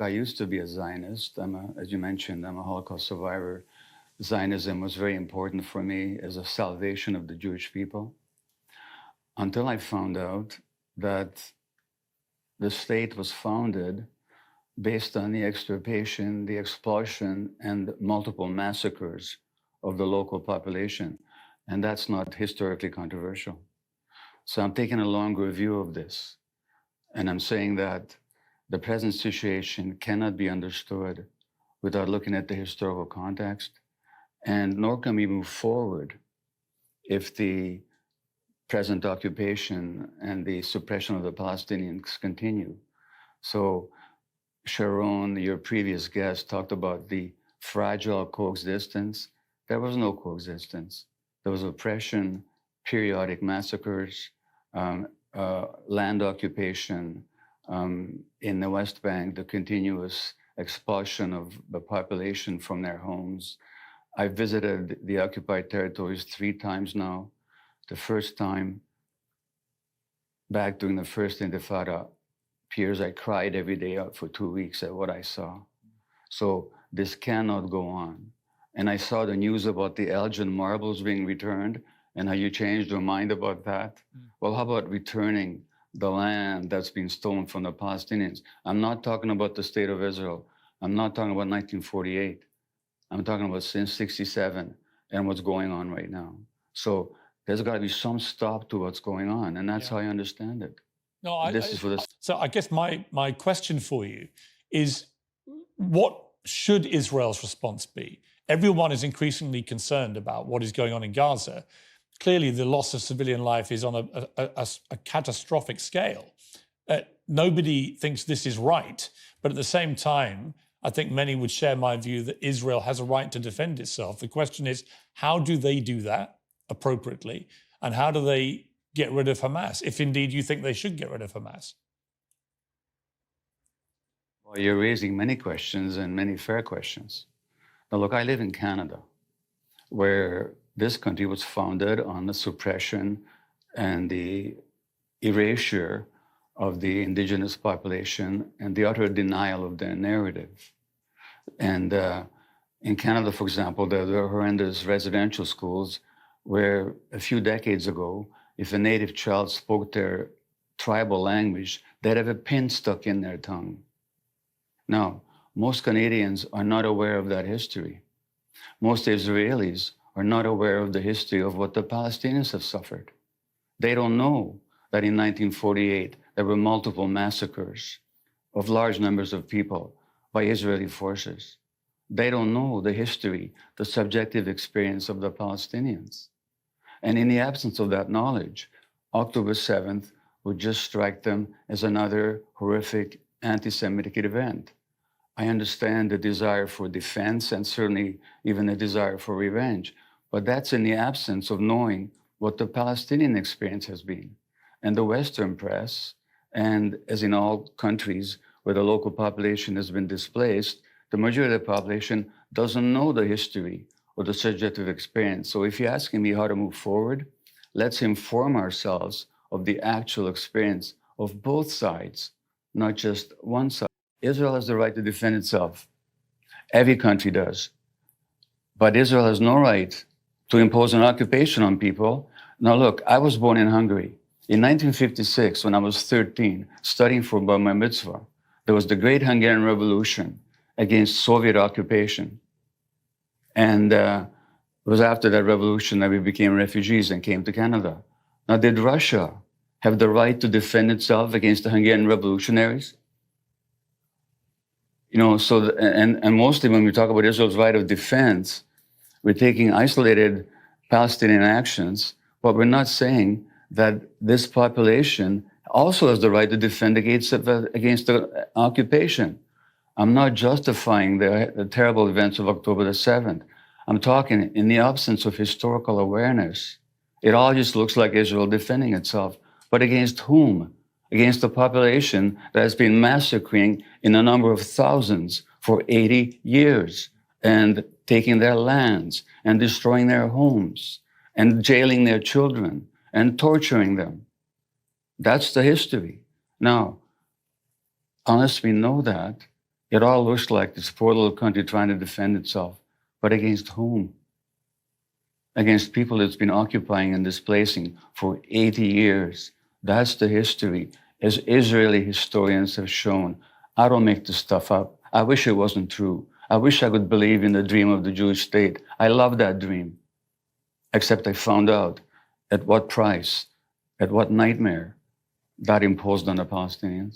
I used to be a Zionist. As you mentioned, I'm a Holocaust survivor. Zionism was very important for me as a salvation of the Jewish people until I found out that the state was founded based on the extirpation, the expulsion, and multiple massacres of the local population. And that's not historically controversial. So I'm taking a longer view of this. And I'm saying that the present situation cannot be understood without looking at the historical context, and nor can we move forward if the present occupation and the suppression of the Palestinians continue. So Sharon, your previous guest, talked about the fragile coexistence. There was no coexistence. There was oppression, periodic massacres, land occupation, in the West Bank, the continuous expulsion of the population from their homes. I visited the occupied territories 3 times now. The first time, back during the first Intifada years, I cried every day out for 2 weeks at what I saw. So this cannot go on. And I saw the news about the Elgin marbles being returned and how you changed your mind about that. Well, how about returning the land that's been stolen from the Palestinians? I'm not talking about the state of Israel. I'm not talking about 1948. I'm talking about since 67 and what's going on right now. So there's got to be some stop to what's going on, and that's how I understand it. No, So I guess my question for you is, what should Israel's response be? Everyone is increasingly concerned about what is going on in Gaza. Clearly, the loss of civilian life is on a catastrophic scale. Nobody thinks this is right, but at the same time, I think many would share my view that Israel has a right to defend itself. The question is, how do they do that appropriately? And how do they get rid of Hamas, if indeed you think they should get rid of Hamas? Well, you're raising many questions and many fair questions. Now, look, I live in Canada, where this country was founded on the suppression and the erasure of the indigenous population and the utter denial of their narrative. And in Canada, for example, there are horrendous residential schools where a few decades ago, if a native child spoke their tribal language, they'd have a pin stuck in their tongue. Now, most Canadians are not aware of that history. Most Israelis are not aware of the history of what the Palestinians have suffered. They don't know that in 1948, there were multiple massacres of large numbers of people by Israeli forces. They don't know the history, the subjective experience of the Palestinians. And in the absence of that knowledge, October 7th would just strike them as another horrific anti-Semitic event. I understand the desire for defense and certainly even a desire for revenge, but that's in the absence of knowing what the Palestinian experience has been. And the Western press, and as in all countries where the local population has been displaced, the majority of the population doesn't know the history or the subjective experience. So if you're asking me how to move forward, let's inform ourselves of the actual experience of both sides, not just one side. Israel has the right to defend itself. Every country does. But Israel has no right to impose an occupation on people. Now look, I was born in Hungary. In 1956, when I was 13, studying for Bar Mitzvah, there was the Great Hungarian Revolution against Soviet occupation. And it was after that revolution that we became refugees and came to Canada. Now, did Russia have the right to defend itself against the Hungarian revolutionaries? You know, so, and mostly when we talk about Israel's right of defense, we're taking isolated Palestinian actions, but we're not saying that this population also has the right to defend against the occupation. I'm not justifying the terrible events of October the 7th. I'm talking in the absence of historical awareness. It all just looks like Israel defending itself. But against whom? Against the population that has been massacring in a number of thousands for 80 years and taking their lands and destroying their homes and jailing their children and torturing them. That's the history. Now, unless we know that, It all looks like this poor little country trying to defend itself. But against whom? Against people it's been occupying and displacing for 80 years. That's the history, as Israeli historians have shown. I don't make this stuff up. I wish it wasn't true. I wish I could believe in the dream of the Jewish state. I love that dream. Except I found out at what price, at what nightmare that imposed on the Palestinians.